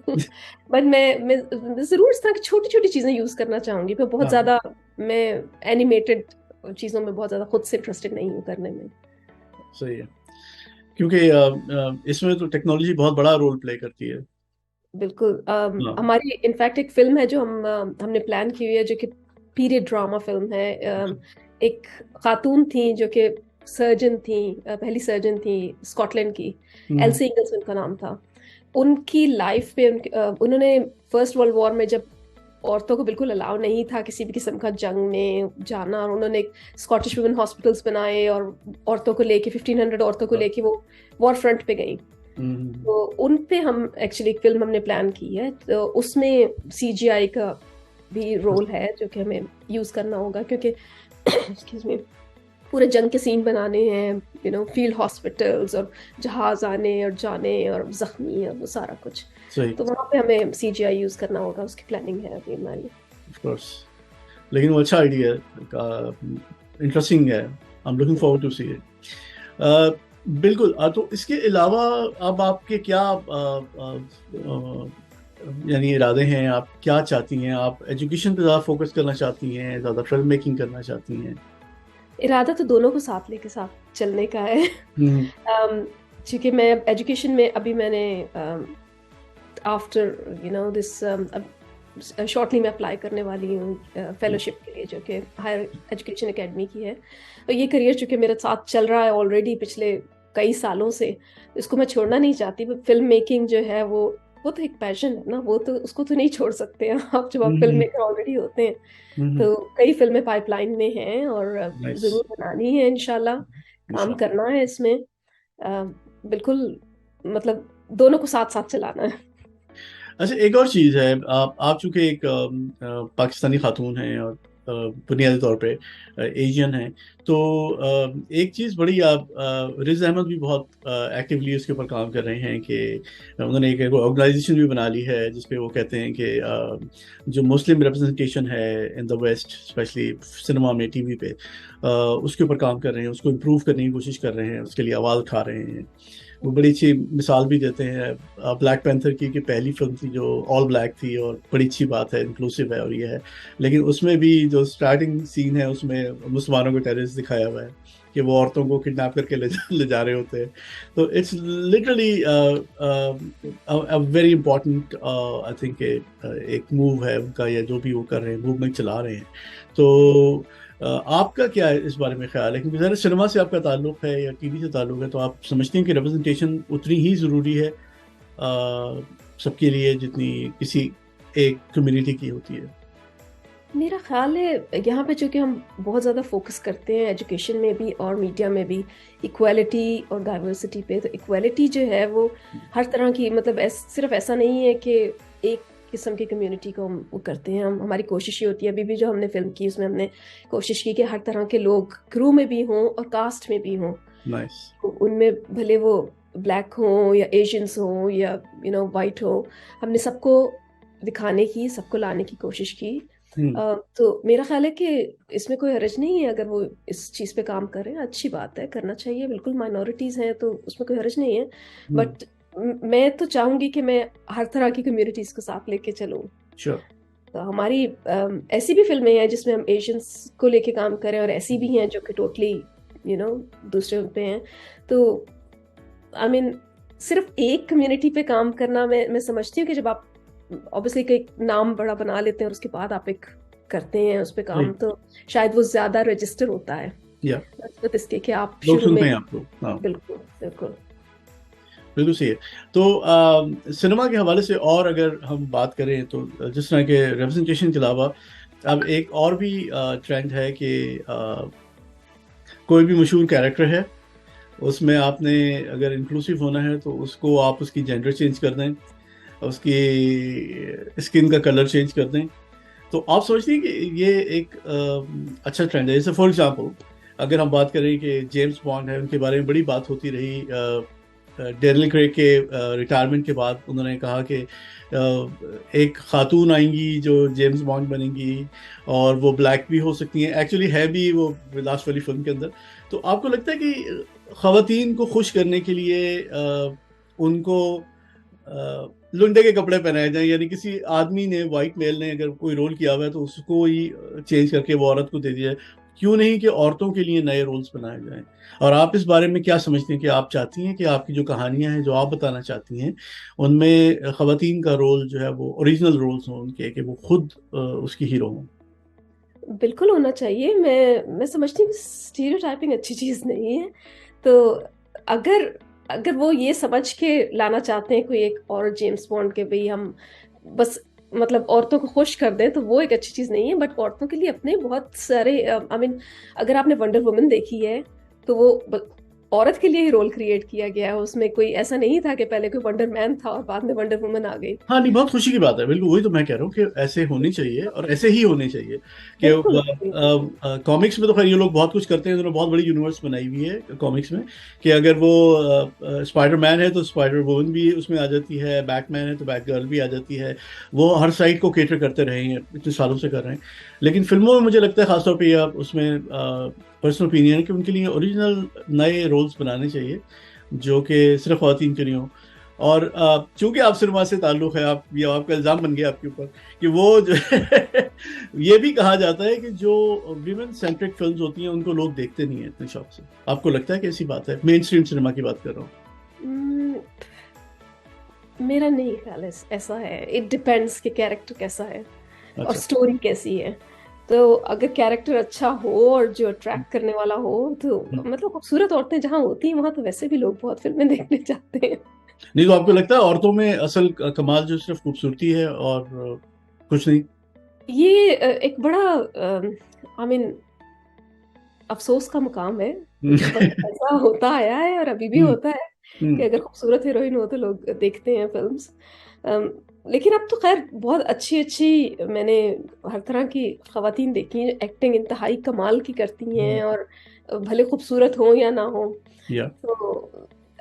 बट मैं जरूर इस तरह की छोटी छोटी चीजें यूज करना चाहूंगी। मैं बहुत हाँ, ज्यादा मैं एनिमेटेड चीजों में बहुत ज्यादा खुद से इंटरेस्टेड नहीं हूँ करने में। सही है। क्योंकि इसमें तो टेक्नोलॉजी बहुत बड़ा रोल प्ले करती है। बिल्कुल हाँ। हमारी इनफैक्ट एक फिल्म है जो हमने प्लान की हुई है, जो कि पीरियड ड्रामा फिल्म है। एक खातून थी जो कि सर्जन थी, पहली सर्जन थी स्कॉटलैंड की, एल्सी इंगल्स उनका नाम था। उनकी लाइफ पे उन्होंने फर्स्ट वर्ल्ड वॉर में जब औरतों को बिल्कुल अलाउ नहीं था किसी भी किस्म का जंग में जाना, और उन्होंने स्कॉटिश वुमेन हॉस्पिटल्स बनाए और औरतों को लेके 1500 औरतों को लेके वो वॉर फ्रंट पे गई। तो उन पे हम एक्चुअली एक फिल्म हमने प्लान की है, तो उसमें सीजीआई का भी रोल है जो कि हमें यूज करना होगा क्योंकि एक्सक्यूज मी पूरे जंग के सीन बनाने हैं, फील्ड हॉस्पिटल्स और जहाज आने और जाने और जख्मी और वो सारा कुछ। सही। तो वहाँ पे हमें सीजीआई यूज करना होगा, उसकी प्लानिंग है अभी हमारी। Of course. लेकिन वो अच्छा आइडिया है, इंटरेस्टिंग है। I am looking forward to see it. बिल्कुल। तो इसके अलावा अब आपके क्या यानी इरादे हैं, आप क्या चाहती हैं? आप एजुकेशन पे ज़्यादा फोकस करना चाहती हैं, ज़्यादा फिल्म मेकिंग करना चाहती हैं? इरादा तो दोनों को साथ लेके साथ चलने का है। हम्म। क्योंकि मैं एजुकेशन में अभी मैंने आफ्टर दिस शॉर्टली मैं अप्लाई करने वाली हूँ फेलोशिप के लिए, जो कि हायर एजुकेशन एकेडमी की है। तो ये करियर चूँकि मेरे साथ चल रहा है ऑलरेडी पिछले कई सालों से, इसको मैं छोड़ना नहीं चाहती। फिल्म मेकिंग जो है वो तो एक पैशन है ना, वो तो उसको तो नहीं छोड़ सकते हैं आप, जब आप फिल्म मेकर ऑलरेडी होते हैं। हम्म। तो कई फिल्में पाइपलाइन में हैं और नाइस। ज़रूर बनानी है इंशाल्लाह, काम इंशाल्लाह। करना है इसमें। बिल्कुल, मतलब दोनों को साथ साथ चलाना है। अच्छा, एक और चीज़ है, आप चूंकि एक पाकिस्तानी खातून हैं और बुनियादी तौर पे एशियन हैं, तो एक चीज़ बड़ी, आप रिज अहमद भी बहुत एक्टिवली उसके ऊपर काम कर रहे हैं कि उन्होंने एक ऑर्गेनाइजेशन भी बना ली है जिसपे वो कहते हैं कि जो मुस्लिम रिप्रेजेंटेशन है in the west, specially cinema में, टीवी पे, उसके ऊपर काम कर रहे हैं, उसको इम्प्रूव करने की कोशिश कर रहे हैं, उसके लिए आवाज़ उठा रहे हैं। वो बड़ी अच्छी मिसाल भी देते हैं ब्लैक पैंथर की, कि पहली फिल्म थी जो ऑल ब्लैक थी, और बड़ी अच्छी बात है, इंक्लूसिव है और ये है। लेकिन उसमें भी जो स्टार्टिंग सीन है उसमें मुसलमानों को टेररिस्ट दिखाया हुआ है, कि वो औरतों को किडनैप करके ले जा रहे होते हैं। तो it's literally very important, I think एक मूव है उनका, या जो भी वो कर रहे हैं, मूवमेंट चला रहे हैं। तो आपका क्या है इस बारे में ख्याल है? क्योंकि ज़रा सिनेमा से आपका ताल्लुक है या टीवी से ताल्लुक है, तो आप समझते हैं कि रिप्रेजेंटेशन उतनी ही ज़रूरी है सबके लिए जितनी किसी एक कम्युनिटी की होती है? मेरा ख्याल है यहाँ पे चूंकि हम बहुत ज़्यादा फोकस करते हैं एजुकेशन में भी और मीडिया में भी इक्वालिटी और डाइवर्सिटी पे, तो इक्वालिटी जो है वो हर तरह की, मतलब सिर्फ ऐसा नहीं है कि एक किस्म की कम्युनिटी को हम वो करते हैं। हमारी कोशिश ये होती है, अभी भी जो हमने फिल्म की उसमें हमने कोशिश की कि हर तरह के लोग क्रू में भी हों और कास्ट में भी हों। नाइस। तो उनमें भले वो ब्लैक हों या एशियंस हों या वाइट हो, हमने सबको दिखाने की, सबको लाने की कोशिश की। तो मेरा ख्याल है कि इसमें कोई हर्ज नहीं है अगर वो इस चीज़ पे काम करें, अच्छी बात है, करना चाहिए, बिल्कुल। माइनॉरिटीज़ हैं तो उसमें कोई हर्ज नहीं है। बट मैं तो चाहूंगी कि मैं हर तरह की कम्युनिटीज़ को साथ लेके चलूँ। श्योर। तो हमारी ऐसी भी फिल्में हैं जिसमें हम एशियंस को लेके काम करें, और ऐसी भी हैं जो कि टोटली दूसरे उन पे हैं। तो आई मीन सिर्फ एक कम्युनिटी पे काम करना, मैं समझती हूँ कि जब आप ऑब्वियसली एक नाम बड़ा बना लेते हैं और उसके बाद आप एक करते हैं उस पे काम, तो शायद वो ज्यादा रजिस्टर होता है इसके कि आप लोग शुरू में। सुनते हैं आपको। हाँ, बिल्कुल बिल्कुल बिल्कुल सही है। तो सिनेमा के हवाले से और अगर हम बात करें, तो जिस तरह के रिप्रेजेंटेशन के अलावा अब एक और भी ट्रेंड है कि कोई भी मशहूर कैरेक्टर है, उसमें आपने अगर इंक्लूसिव होना है तो उसको आप उसकी जेंडर चेंज कर दें, उसकी स्किन का कलर चेंज कर दें। तो आप समझते हैं कि ये एक अच्छा ट्रेंड है? जैसे फॉर एग्जांपल अगर हम बात करें कि जेम्स बॉन्ड है, उनके बारे में बड़ी बात होती रही। डेनियल क्रेग के रिटायरमेंट के बाद उन्होंने कहा कि एक खातून आएंगी जो जेम्स बॉन्ड बनेंगी, और वो ब्लैक भी हो सकती हैं, एक्चुअली है भी वो लास्ट वाली फिल्म के अंदर। तो आपको लगता है कि ख़वातीन को खुश करने के लिए उनको लुंडे के कपड़े पहनाए जाएं, यानी किसी आदमी ने, वाइट मेल ने अगर कोई रोल किया हुआ है तो उसको ही चेंज करके वो औरत को दे दिया जाए? क्यों नहीं कि औरतों के लिए नए रोल्स बनाए जाएं? और आप इस बारे में क्या समझती हैं? कि आप चाहती हैं कि आपकी जो कहानियां हैं, जो आप बताना चाहती हैं, उनमें ख़वातीन का रोल जो है वो ओरिजिनल रोल्स हों उनके, कि वो खुद उसकी हीरो हों? बिल्कुल होना चाहिए। मैं समझती हूँ स्टीरियोटाइपिंग अच्छी चीज़ नहीं है। तो अगर अगर वो ये समझ के लाना चाहते हैं कोई एक और जेम्स बॉन्ड के, भाई हम बस मतलब औरतों को खुश कर दें, तो वो एक अच्छी चीज़ नहीं है। बट औरतों के लिए अपने बहुत सारे आई मीन अगर आपने वंडर वुमन देखी है तो वो औरत के लिए ही रोल क्रिएट किया गया है। उसमें कोई ऐसा नहीं था कि पहले कोई वंडर मैन था और बाद में वंडर वुमन आ गई। हाँ नहीं, बहुत खुशी की बात है, बिल्कुल वही तो मैं कह रहा हूँ कि ऐसे होनी चाहिए और ऐसे ही होने चाहिए बिल्कुल। कि कॉमिक्स में तो खैर ये लोग बहुत कुछ करते हैं, उन्होंने बहुत बड़ी यूनिवर्स बनाई हुई है कॉमिक्स में, कि अगर वो स्पाइडरमैन है तो स्पाइडर वुमन भी उसमें आ जाती है, बैटमैन है तो बैट गर्ल भी आ जाती है। वो हर साइड को केटर करते रहे हैं, इतने सालों से कर रहे हैं। लेकिन फिल्मों में मुझे लगता है खासतौर पर आप उसमें पर्सनल ओपिनियन है कि उनके लिए ओरिजिनल नए रोल्स बनाने चाहिए जो कि सिर्फ ख़वातीन के लिए हों। और चूंकि आप सिनेमा से ताल्लुक है, आप ये आपका इल्जाम बन गया आपके ऊपर कि वो जो ये भी कहा जाता है कि जो विमेन सेंट्रिक फिल्म्स होती हैं उनको लोग देखते नहीं है इतने शौक से। आपको लगता है कि ऐसी बात है? मेन स्ट्रीम सिनेमा की बात कर रहा हूँ। हम्म, मेरा नहीं ख्याल है ऐसा है। इट डिपेंड्स कि कैरेक्टर कैसा है और अच्छा। स्टोरी कैसी है। तो अगर कैरेक्टर अच्छा हो और जो अट्रैक्ट करने वाला हो तो मतलब खूबसूरत औरतें जहाँ होती हैं वहां तो वैसे भी लोग बहुत फिल्में देखने जाते हैं। नहीं तो आपको लगता है औरतों में असल कमाल जो सिर्फ खूबसूरती है और कुछ नहीं? ये एक बड़ा आई मीन अफसोस का मुकाम है। बट ऐसा होता आया है और अभी भी हम्म। होता है कि हम्म। अगर खूबसूरत हीरोइन हो तो लोग देखते हैं फिल्म्स। लेकिन अब तो खैर बहुत अच्छी अच्छी मैंने हर तरह की खवातीन देखी हैं। एक्टिंग इंतहाई कमाल की करती हैं और भले खूबसूरत हो या ना हो या तो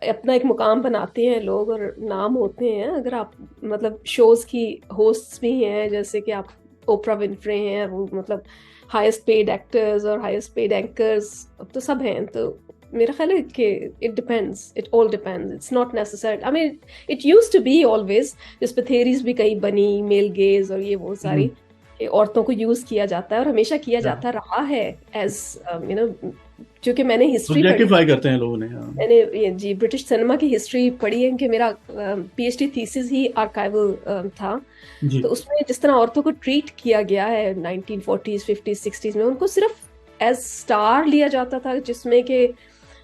अपना एक मुकाम बनाते हैं लोग और नाम होते हैं। अगर आप मतलब शोज की होस्ट्स भी हैं जैसे कि आप ओपरा विनफ्रे हैं, वो मतलब हाईएस्ट पेड एक्टर्स और हाईएस्ट पेड एंकर्स अब तो सब हैं। तो मेरा ख्याल है कि it depends, it all depends, it's not necessary. I mean it used to be always, जिस पे थेरीज भी कई बनी, मेल गेज और ये वो सारी कि औरतों को यूज किया जाता है और हमेशा किया या जाता रहा है एज यू नो। क्योंकि मैंने हिस्ट्री पढ़ी, ऑब्जेक्टिफाई करते हैं लोगों ने, हाँ। मैंने ये जी ब्रिटिश सिनेमा की हिस्ट्री पढ़ी है कि मेरा पीएचडी थीसिस ही आर्काइवल था। जी। तो उसमें जिस तरह औरतों को ट्रीट किया गया है 1940s 50s 60s में, उनको सिर्फ एज स्टार लिया जाता था जिसमें कि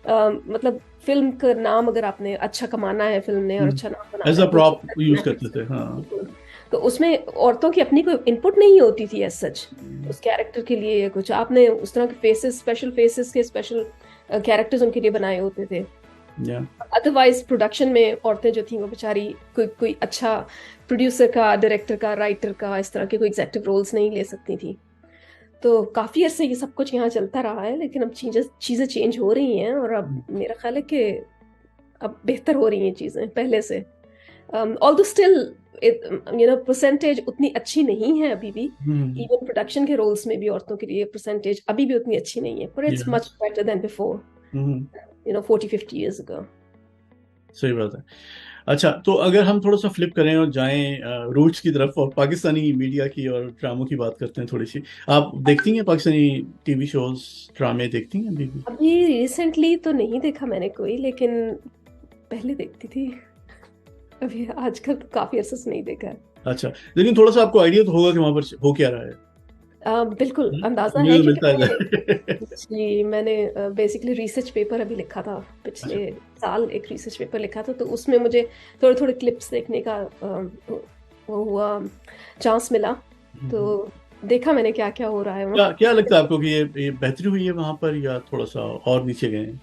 मतलब फिल्म का नाम अगर आपने अच्छा कमाना है, फिल्म ने और अच्छा नाम एज बनाना अ है तो प्रॉप यूज करते थे, हाँ। तो उसमें औरतों की अपनी कोई इनपुट नहीं होती थी एज सच उस कैरेक्टर के लिए। कुछ आपने उस तरह के फेसेस, स्पेशल फेसेस के स्पेशल कैरेक्टर्स उनके लिए बनाए होते थे। या अदरवाइज प्रोडक्शन में औरतें जो थी वो बेचारी कोई कोई अच्छा प्रोड्यूसर का, डायरेक्टर का, राइटर का, इस तरह के कोई एग्जेक्टिव रोल्स नहीं ले सकती थी। तो काफी अरसे ये सब कुछ यहाँ चलता रहा है लेकिन अब चीजें चीजें चेंज हो रही हैं और अब मेरा ख्याल है कि अब बेहतर हो रही हैं चीजें पहले से। ऑल्दो स्टिल परसेंटेज उतनी अच्छी नहीं है अभी भी। इवन प्रोडक्शन के रोल्स में भी औरतों के लिए परसेंटेज अभी भी उतनी अच्छी नहीं है, पर इट्स या much better than before 40-50 years ago। सही बात है। अच्छा, तो अगर हम थोड़ा सा फ्लिप करें और जाएं रूट्स की तरफ और पाकिस्तानी मीडिया की और ड्रामों की बात करते हैं थोड़ी सी। आप देखती हैं पाकिस्तानी टीवी शोज, ड्रामे देखती हैं अभी भी? अभी रिसेंटली तो नहीं देखा मैंने कोई, लेकिन पहले देखती थी। अभी आजकल तो काफी अरसे से नहीं देखा है। अच्छा, लेकिन थोड़ा सा आपको आइडिया तो होगा कि वहां पर हो क्या रहा है। बिल्कुल अंदाजा मुझे है तो क्योंकि मिलता है। मैंने बेसिकली रिसर्च पेपर अभी लिखा था पिछले अच्छा। साल। एक रिसर्च पेपर लिखा था तो उसमें मुझे थोड़े थोड़े क्लिप्स देखने का वो हुआ, चांस मिला। तो देखा मैंने क्या क्या हो रहा है क्या वहाँ। क्या लगता है आपको कि ये बेहतरी हुई है वहां पर या थोड़ा सा और नीचे गए हैं?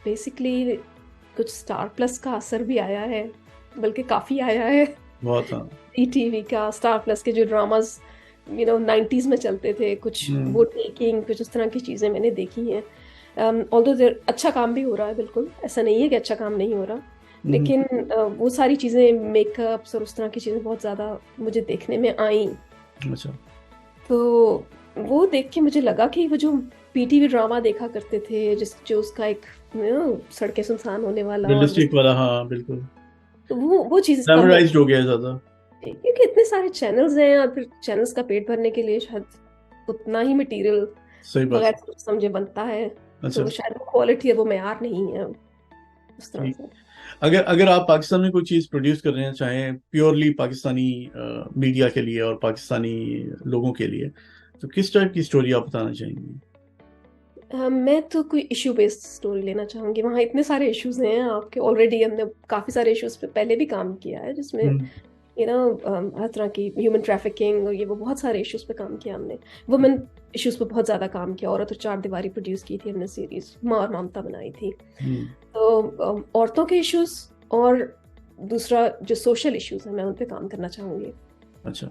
बेसिकली कुछ स्टार प्लस का असर भी आया है, बल्कि काफी आया है। बहुत, हाँ। टीवी का स्टार प्लस के जो ड्रामास 90s में चलते थे, कुछ वो टेकिंग, कुछ उस तरह की चीजें मैंने देखी हैं। ऑल्दो अच्छा काम भी हो रहा है, बिल्कुल ऐसा नहीं है कि अच्छा काम नहीं हो रहा, लेकिन वो सारी चीजें, मेकअप्स और उस तरह की चीजें बहुत ज्यादा मुझे देखने में आई। अच्छा। तो वो देख के मुझे लगा कि वो जो पीटीवी ड्रामा देखा करते थे जो उसका एक सड़कें सुनसान होने वाला और रियलिस्टिक वाला, हाँ बिल्कुल। तो वो चीज कम हो ग्लैमराइज्ड हो गया है ज्यादा। गई क्योंकि इतने सारे चैनल्स हैं और फिर चैनल्स का पेट भरने के लिए शायद उतना ही मटेरियल सही बात बगैर है। सोच समझे बनता है। अच्छा। तो शायद वो क्वालिटी है, वो मेयार नहीं है उस तरह ठीक। से। अगर अगर आप पाकिस्तान में कोई चीज प्रोड्यूस कर रहे हैं, चाहे प्योरली पाकिस्तानी मीडिया के लिए और पाकिस्तानी लोगों के लिए, तो किस टाइप की स्टोरी आप बताना चाहेंगे? मैं तो कोई इशू बेस्ड स्टोरी लेना चाहूंगी। वहाँ इतने सारे इश्यूज हैं आपके, ऑलरेडी हमने काफी सारे इश्यूज पे पहले भी काम किया है जिसमें हर तरह की ह्यूमन ट्रैफिकिंग और ये वो बहुत सारे इश्यूज पे काम किया हमने। वुमेन इश्यूज पे बहुत ज़्यादा काम किया। औरत और चार दीवारी प्रोड्यूस की थी हमने सीरीज, माँ और ममता बनाई थी। तो औरतों के इश्यूज और दूसरा जो सोशल इश्यूज है मैं उन पे काम करना चाहूँगी। अच्छा,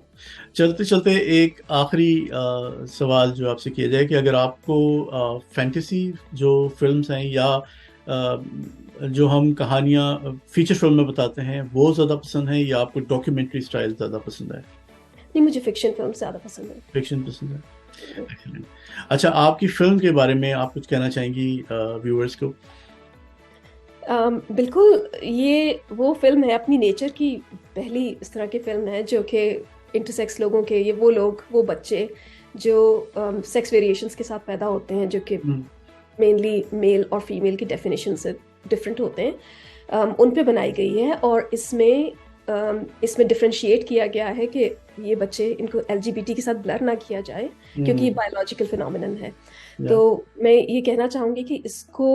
चलते चलते एक आखिरी सवाल जो आपसे किया जाए कि अगर आपको फैंटेसी जो फिल्म्स हैं या जो हम कहानियाँ फीचर फिल्म में बताते हैं वो ज़्यादा पसंद है या आपको डॉक्यूमेंट्री स्टाइल ज़्यादा पसंद है? नहीं, मुझे फिक्शन फिल्म ज़्यादा पसंद है। फिक्शन पसंद है। Excellent. अच्छा, आपकी फिल्म के बारे में आप कुछ कहना चाहेंगी व्यूअर्स को? बिल्कुल, ये वो फिल्म है अपनी नेचर की पहली इस तरह की फिल्म है जो कि इंटरसेक्स लोगों के, ये वो लोग, वो बच्चे जो सेक्स वेरिएशंस के साथ पैदा होते हैं, जो कि मेनली मेल और फीमेल की डेफिनेशन से डिफरेंट होते हैं, उन पे बनाई गई है। और इसमें डिफरेंशिएट किया गया है कि ये बच्चे, इनको एलजीबीटी के साथ ब्लर ना किया जाए क्योंकि ये बायोलॉजिकल फिनोमिनन है। तो मैं ये कहना चाहूँगी कि इसको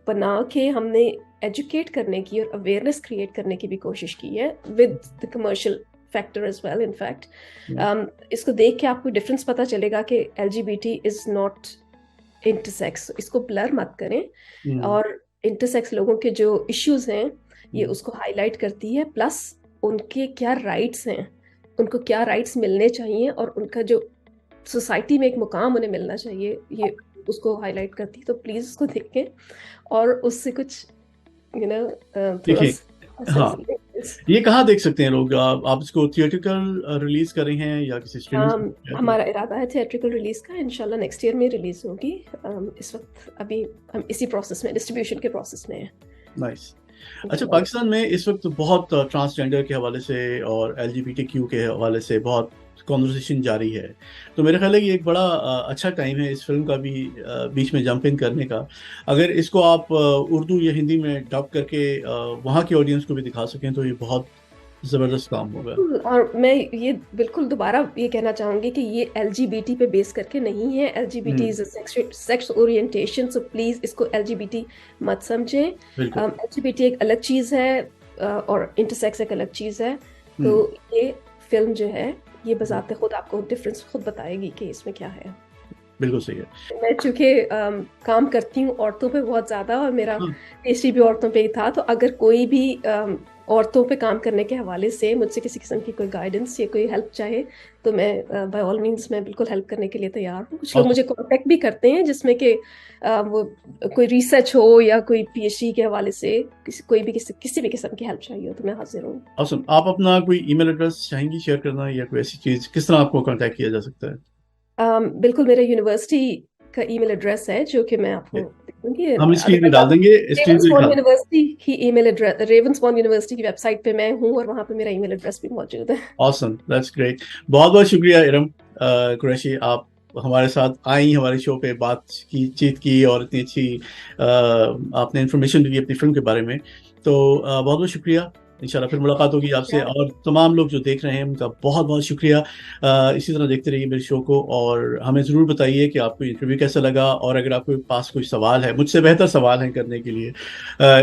बना के हमने एजुकेट करने की और अवेयरनेस क्रिएट करने की भी कोशिश की है with the commercial factor as well. In fact इसको देख के आपको डिफरेंस पता चलेगा कि एलजीबीटी इज नॉट इंटरसेक्स, इसको ब्लर मत करें। और इंटरसेक्स लोगों के जो इश्यूज हैं ये उसको हाईलाइट करती है, प्लस उनके क्या राइट्स हैं, उनको क्या राइट्स मिलने चाहिए और उनका जो सोसाइटी में एक मुकाम उन्हें मिलना चाहिए, ये उसको हाईलाइट करती है। तो प्लीज उसको देखें और उससे कुछ थोड़ा हाँ, ये कहाँ देख सकते हैं लोग? आप इसको थिएट्रिकल रिलीज कर रहे हैं या किसी स्ट्रीमिंग? हमारा इरादा है थिएट्रिकल रिलीज का, इंशाल्लाह नेक्स्ट ईयर में रिलीज होगी। इस वक्त अभी हम इसी प्रोसेस में, डिस्ट्रीब्यूशन के प्रोसेस में हैं। नाइस। अच्छा, पाकिस्तान में इस वक्त बहुत ट्रांसजेंडर के हवाले से और LGBTQ के हवाले से बहुत कॉन्वर्सेशन जारी है, तो मेरा ख्याल है कि एक बड़ा अच्छा टाइम है इस फिल्म का भी बीच में जंप इन करने का। अगर इसको आप उर्दू या हिंदी में डब करके वहाँ के ऑडियंस को भी दिखा सकें तो ये बहुत ज़बरदस्त काम होगा। और मैं ये बिल्कुल दोबारा ये कहना चाहूँगी कि ये LGBT पे बेस करके नहीं है। LGBT is sex orientation, so please इसको LGBT मत समझें। LGBT एक अलग चीज़ है और इंटरसेक्स एक अलग चीज़ है। तो ये फिल्म जो है ये बजाते खुद आपको डिफरेंस खुद बताएगी कि इसमें क्या है। बिल्कुल सही है। मैं चूँकि काम करती हूँ औरतों पे बहुत ज़्यादा और मेरा PhD भी औरतों पे ही था, तो अगर कोई भी औरतों पे काम करने के हवाले से मुझसे किसी किस्म की कोई गाइडेंस या कोई हेल्प चाहे तो मैं बाय ऑल मीन्स मैं बिल्कुल हेल्प करने के लिए तैयार हूँ। कुछ लोग मुझे कांटेक्ट भी करते हैं जिसमें कि वो कोई रिसर्च हो या कोई PhD के हवाले से कोई भी किसी भी किस्म की हेल्प चाहिए हो तो मैं हाजिर हूँ। ऑसम। आप अपना कोई ईमेल एड्रेस चाहेंगी शेयर करना या कोई ऐसी चीज़, किस तरह आपको कांटेक्ट किया जा सकता है? बिल्कुल, मेरा यूनिवर्सिटी का ईमेल एड्रेस है जो कि मैं आपको दूंगी। हम स्क्रीन पे डाल देंगे। यूनिवर्सिटी की ईमेल एड्रेस, रेवंसबॉर्न यूनिवर्सिटी की वेबसाइट पे मैं हूँ और वहाँ पे मेरा ईमेल एड्रेस भी मौजूद है। Awesome, that's great. बहुत बहुत शुक्रिया इरम कुरैशी, आप हमारे साथ आई, हमारे शो पे बातचीत की और इतनी अच्छी आपने इन्फॉर्मेशन दी अपनी फिल्म के बारे में। तो बहुत बहुत शुक्रिया। इंशाल्लाह फिर मुलाकात होगी आपसे। और तमाम लोग जो देख रहे हैं उनका बहुत बहुत शुक्रिया। इसी तरह देखते रहिए मेरे शो को और हमें ज़रूर बताइए कि आपको इंटरव्यू कैसा लगा। और अगर आपके पास कोई सवाल है, मुझसे बेहतर सवाल है करने के लिए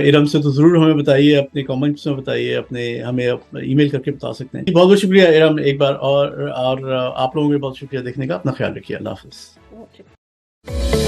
इरम से, तो ज़रूर हमें बताइए, अपने कमेंट्स में बताइए, हमें ईमेल करके बता सकते हैं। बहुत बहुत शुक्रिया इरम एक बार और आप लोगों को बहुत शुक्रिया देखने का। अपना ख्याल रखिए। अल्लाह हाफ़िज़।